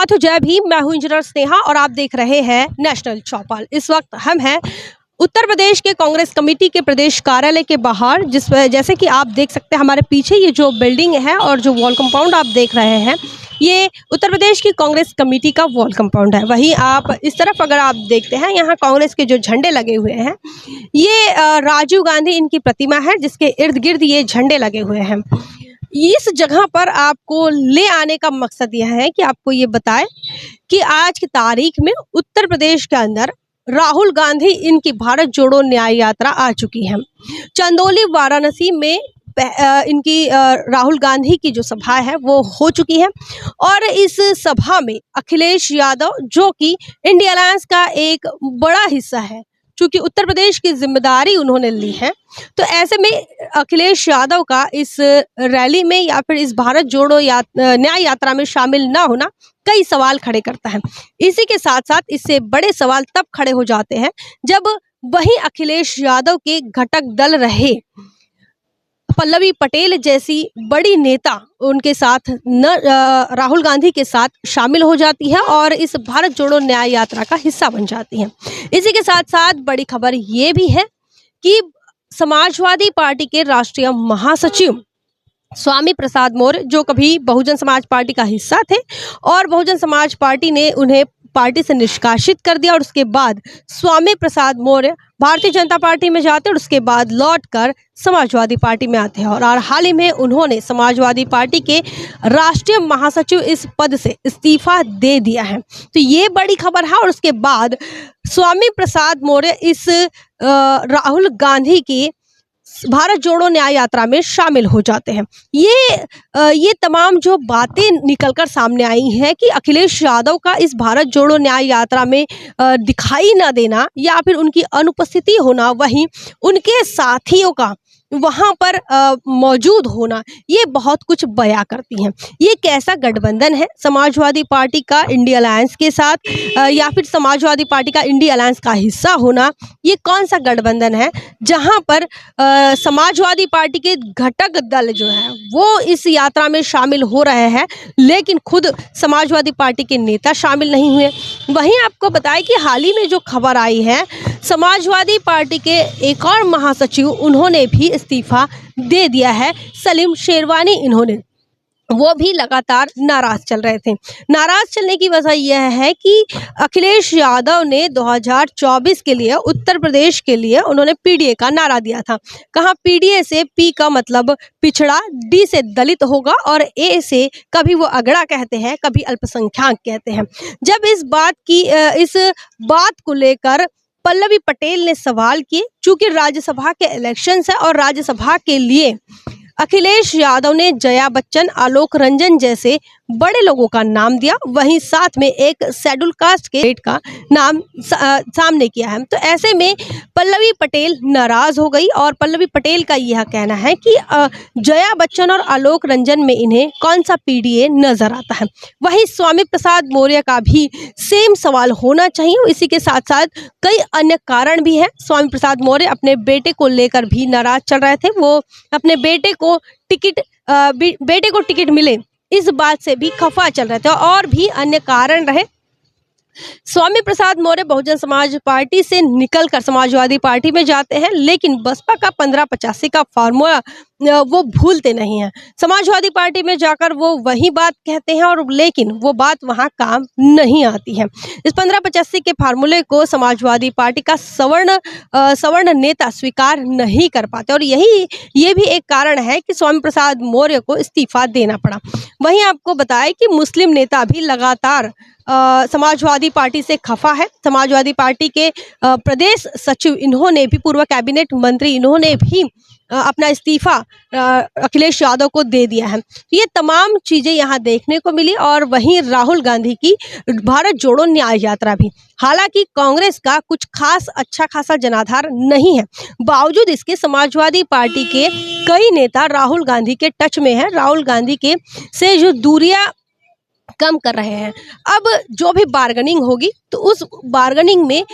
साथियों, जय भीम। मैं हूं इंजीनियर स्नेहा और आप देख रहे हैं नेशनल चौपाल। इस वक्त हम हैं उत्तर प्रदेश के कांग्रेस कमेटी के प्रदेश कार्यालय के बाहर, जैसे कि आप देख सकते हैं हमारे पीछे ये जो बिल्डिंग है और जो वॉल कंपाउंड आप देख रहे हैं, ये उत्तर प्रदेश की कांग्रेस कमेटी का वॉल कंपाउंड है। वहीं आप इस तरफ अगर आप देखते हैं, यहाँ कांग्रेस के जो झंडे लगे हुए हैं, ये राजीव गांधी इनकी प्रतिमा है जिसके इर्द गिर्द ये झंडे लगे हुए हैं। इस जगह पर आपको ले आने का मकसद यह है कि आपको ये बताएं कि आज की तारीख में उत्तर प्रदेश के अंदर राहुल गांधी इनकी भारत जोड़ो न्याय यात्रा आ चुकी है। चंदौली वाराणसी में इनकी राहुल गांधी की जो सभा है वो हो चुकी है और इस सभा में अखिलेश यादव, जो कि इंडिया अलायंस का एक बड़ा हिस्सा है, चूंकि उत्तर प्रदेश की जिम्मेदारी उन्होंने ली है, तो ऐसे में अखिलेश यादव का इस रैली में या फिर इस भारत जोड़ो न्याय यात्रा में शामिल ना होना कई सवाल खड़े करता है। इसी के साथ साथ इससे बड़े सवाल तब खड़े हो जाते हैं जब वही अखिलेश यादव के घटक दल रहे पल्लवी पटेल जैसी बड़ी नेता उनके साथ राहुल गांधी के साथ शामिल हो जाती है और इस भारत जोड़ो न्याय यात्रा का हिस्सा बन जाती है। इसी के साथ साथ बड़ी खबर ये भी है कि समाजवादी पार्टी के राष्ट्रीय महासचिव स्वामी प्रसाद मौर्य, जो कभी बहुजन समाज पार्टी का हिस्सा थे और बहुजन समाज पार्टी ने उन्हें पार्टी से निष्कासित कर दिया और उसके बाद स्वामी प्रसाद मौर्य भारतीय जनता पार्टी में जाते और उसके बाद लौटकर समाजवादी पार्टी में आते हैं और हाल ही में उन्होंने समाजवादी पार्टी के राष्ट्रीय महासचिव इस पद से इस्तीफा दे दिया है। तो ये बड़ी खबर है और उसके बाद स्वामी प्रसाद मौर्य इस राहुल गांधी की भारत जोड़ो न्याय यात्रा में शामिल हो जाते हैं। ये तमाम जो बातें निकलकर सामने आई हैं कि अखिलेश यादव का इस भारत जोड़ो न्याय यात्रा में दिखाई न देना या फिर उनकी अनुपस्थिति होना, वहीं उनके साथियों का वहां पर मौजूद होना, ये बहुत कुछ बयां करती हैं। ये कैसा गठबंधन है समाजवादी पार्टी का इंडिया अलायंस के साथ या फिर समाजवादी पार्टी का इंडिया अलायंस का हिस्सा होना, ये कौन सा गठबंधन है जहां पर समाजवादी पार्टी के घटक दल जो है वो इस यात्रा में शामिल हो रहे हैं, लेकिन खुद समाजवादी पार्टी के नेता शामिल नहीं हुए। वहीं आपको बताएं कि हाल ही में जो खबर आई है, समाजवादी पार्टी के एक और महासचिव उन्होंने भी इस्तीफा दे दिया है, सलीम शेरवानी। इन्होंने वो भी लगातार नाराज चल रहे थे। नाराज चलने की वजह यह है कि अखिलेश यादव ने 2024 के लिए उत्तर प्रदेश के लिए उन्होंने पीडीए का नारा दिया था। कहा पीडीए से पी का मतलब पिछड़ा, डी से दलित होगा और ए से कभी वो अगड़ा कहते हैं, कभी अल्पसंख्यक कहते हैं। जब इस बात को लेकर पल्लवी पटेल ने सवाल किए, चूंकि राज्यसभा के इलेक्शंस है और राज्यसभा के लिए अखिलेश यादव ने जया बच्चन, आलोक रंजन जैसे बड़े लोगों का नाम दिया, वहीं साथ में एक शेड्यूल कास्ट के का नाम सामने किया है। तो ऐसे में पल्लवी पटेल नाराज हो गई और पल्लवी पटेल का यह कहना है कि जया बच्चन और आलोक रंजन में इन्हें कौन सा पीडीए नजर आता है। वहीं स्वामी प्रसाद मौर्य का भी सेम सवाल होना चाहिए। इसी के साथ साथ कई अन्य कारण भी हैं। स्वामी प्रसाद मौर्य अपने बेटे को लेकर भी नाराज चल रहे थे। वो अपने बेटे को टिकट मिले, इस बात से भी खफा चल रहे थे और भी अन्य कारण रहे। स्वामी प्रसाद मौर्य बहुजन समाज पार्टी से निकलकर समाजवादी पार्टी में जाते हैं, लेकिन बसपा का 1585 का फार्मूला वो भूलते नहीं हैं। समाजवादी पार्टी में जाकर वो वही बात कहते हैं और लेकिन वो बात वहां काम नहीं आती है। इस 1585 के फार्मूले को समाजवादी पार्टी का सवर्ण नेता स्वीकार नहीं कर पाते और ये भी एक कारण है कि स्वामी प्रसाद मौर्य को इस्तीफा देना पड़ा। वहीं आपको बताएं कि मुस्लिम नेता भी लगातार समाजवादी पार्टी से खफा है। समाजवादी पार्टी के प्रदेश सचिव, इन्होंने भी, पूर्व कैबिनेट मंत्री, इन्होंने भी अपना इस्तीफा अखिलेश यादव को दे दिया है। ये तमाम चीजें यहाँ देखने को मिली और वहीं राहुल गांधी की भारत जोड़ो न्याय यात्रा भी। हालांकि कांग्रेस का कुछ खास अच्छा खासा जनाधार नहीं है, बावजूद इसके समाजवादी पार्टी के कई नेता राहुल गांधी के टच में है, राहुल गांधी के से जो दूरियां कम कर रहे हैं। अब जो भी बार्गेनिंग होगी तो उस बार्गेनिंग में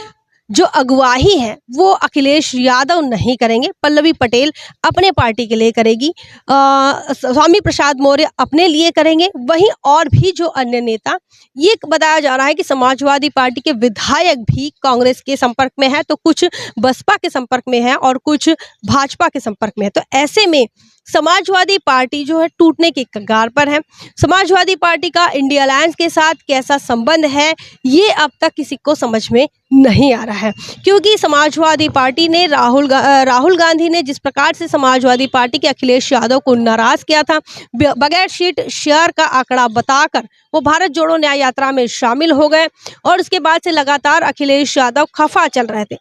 जो अगुवाई है वो अखिलेश यादव नहीं करेंगे, पल्लवी पटेल अपने पार्टी के लिए करेगी, स्वामी प्रसाद मौर्य अपने लिए करेंगे। वहीं और भी जो अन्य नेता, ये बताया जा रहा है कि समाजवादी पार्टी के विधायक भी कांग्रेस के संपर्क में है, तो कुछ बसपा के संपर्क में है और कुछ भाजपा के संपर्क में है। तो ऐसे में समाजवादी पार्टी जो है टूटने के कगार पर है। समाजवादी पार्टी का इंडिया अलायंस के साथ कैसा संबंध है, ये अब तक किसी को समझ में नहीं आ रहा है, क्योंकि समाजवादी पार्टी ने राहुल गांधी ने जिस प्रकार से समाजवादी पार्टी के अखिलेश यादव को नाराज किया था, बगैर सीट शेयर का आंकड़ा बताकर वो भारत जोड़ो न्याय यात्रा में शामिल हो गए और उसके बाद से लगातार अखिलेश यादव खफा चल रहे थे।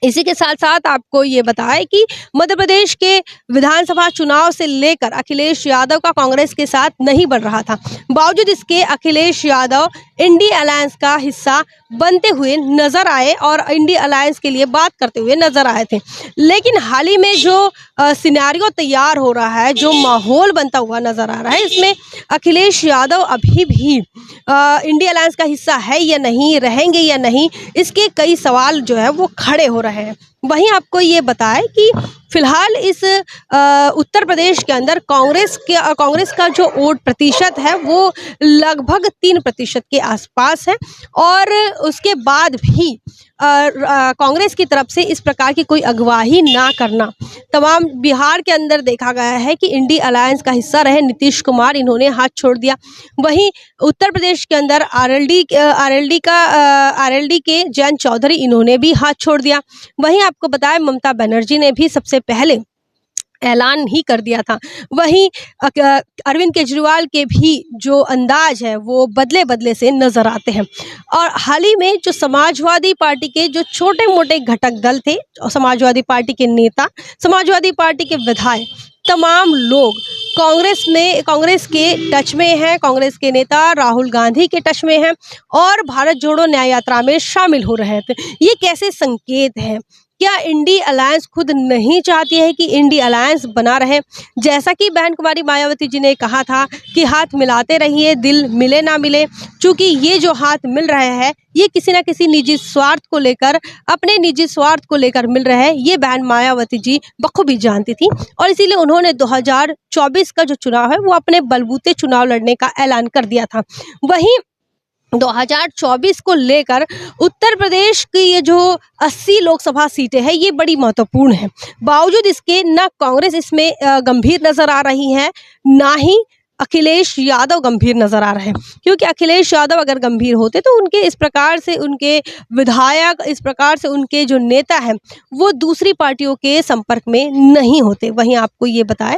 इसी के साथ साथ आपको ये बताएं कि मध्य प्रदेश के विधानसभा चुनाव से लेकर अखिलेश यादव का कांग्रेस के साथ नहीं बन रहा था। बावजूद इसके अखिलेश यादव इंडिया अलायंस का हिस्सा बनते हुए नजर आए और इंडिया अलायंस के लिए बात करते हुए नजर आए थे। लेकिन हाल ही में जो सिनेरियो तैयार हो रहा है, जो माहौल बनता हुआ नजर आ रहा है, इसमें अखिलेश यादव अभी भी इंडिया अलायंस का हिस्सा है या नहीं, रहेंगे या नहीं, इसके कई सवाल जो है वो खड़े हो रहे हैं। वहीं आपको ये बताएं कि फिलहाल इस उत्तर प्रदेश के अंदर कांग्रेस का जो वोट प्रतिशत है वो लगभग 3% के आसपास है और उसके बाद भी कांग्रेस की तरफ से इस प्रकार की कोई अगुवाई ना करना, तमाम बिहार के अंदर देखा गया है कि इंडिया अलायंस का हिस्सा रहे नीतीश कुमार, इन्होंने हाथ छोड़ दिया। वहीं उत्तर प्रदेश के अंदर आरएलडी के जयंत चौधरी, इन्होंने भी हाथ छोड़ दिया। वहीं आपको बताया ममता बनर्जी ने भी सबसे पहले ऐलान ही कर दिया था। वहीं अरविंद केजरीवाल के भी जो अंदाज है वो बदले से नजर आते हैं। और हाल ही में जो समाजवादी पार्टी के जो छोटे मोटे घटक दल थे, समाजवादी पार्टी के नेता, समाजवादी पार्टी के विधायक, तमाम लोग कांग्रेस के टच में हैं, कांग्रेस के नेता राहुल गांधी के टच में हैं और भारत जोड़ो न्याय यात्रा में शामिल हो रहे थे। ये कैसे संकेत हैं? क्या इंडिया अलायंस खुद नहीं चाहती है कि इंडिया अलायंस बना रहे? जैसा कि बहन कुमारी मायावती जी ने कहा था कि हाथ मिलाते रहिए, दिल मिले ना मिले, क्योंकि ये जो हाथ मिल रहे हैं ये किसी ना किसी निजी स्वार्थ को लेकर, अपने निजी स्वार्थ को लेकर मिल रहे हैं, ये बहन मायावती जी बखूबी जानती थी और इसीलिए उन्होंने 2024 का जो चुनाव है वो अपने बलबूते चुनाव लड़ने का ऐलान कर दिया था। वहीं 2024 को लेकर उत्तर प्रदेश की ये जो 80 लोकसभा सीटें हैं ये बड़ी महत्वपूर्ण है। बावजूद इसके ना कांग्रेस इसमें गंभीर नजर आ रही है, ना ही अखिलेश यादव गंभीर नजर आ रहे हैं, क्योंकि अखिलेश यादव अगर गंभीर होते तो उनके इस प्रकार से उनके विधायक, इस प्रकार से उनके जो नेता हैं वो दूसरी पार्टियों के संपर्क में नहीं होते। वहीं आपको ये बताएं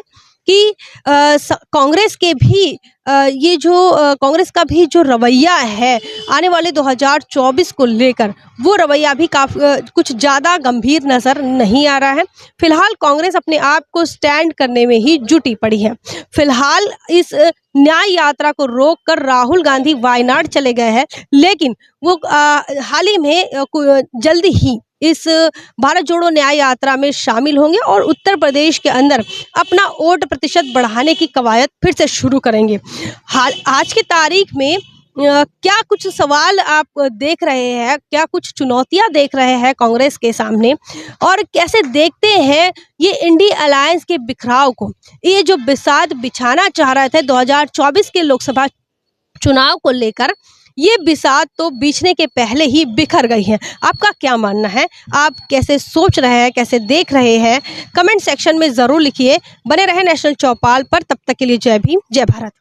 कि कांग्रेस के भी कांग्रेस का भी जो रवैया है आने वाले 2024 को लेकर, वो रवैया भी कुछ ज़्यादा गंभीर नज़र नहीं आ रहा है। फिलहाल कांग्रेस अपने आप को स्टैंड करने में ही जुटी पड़ी है। फिलहाल इस न्याय यात्रा को रोककर राहुल गांधी वायनाड चले गए हैं, लेकिन वो हाल ही में जल्दी ही इस भारत जोड़ो न्याय यात्रा में शामिल होंगे और उत्तर प्रदेश के अंदर अपना वोट प्रतिशत बढ़ाने की कवायद फिर से शुरू करेंगे। आज की तारीख में क्या कुछ सवाल आप देख रहे हैं, क्या कुछ चुनौतियां देख रहे हैं कांग्रेस के सामने, और कैसे देखते हैं ये इंडिया अलायंस के बिखराव को? ये जो बिसात बिछाना चाह रहे थे 2024 के लोकसभा चुनाव को लेकर, ये बिसात तो बीछने के पहले ही बिखर गई है। आपका क्या मानना है? आप कैसे सोच रहे हैं, कैसे देख रहे हैं? कमेंट सेक्शन में ज़रूर लिखिए। बने रहे नेशनल चौपाल पर, तब तक के लिए जय भीम, जय भारत।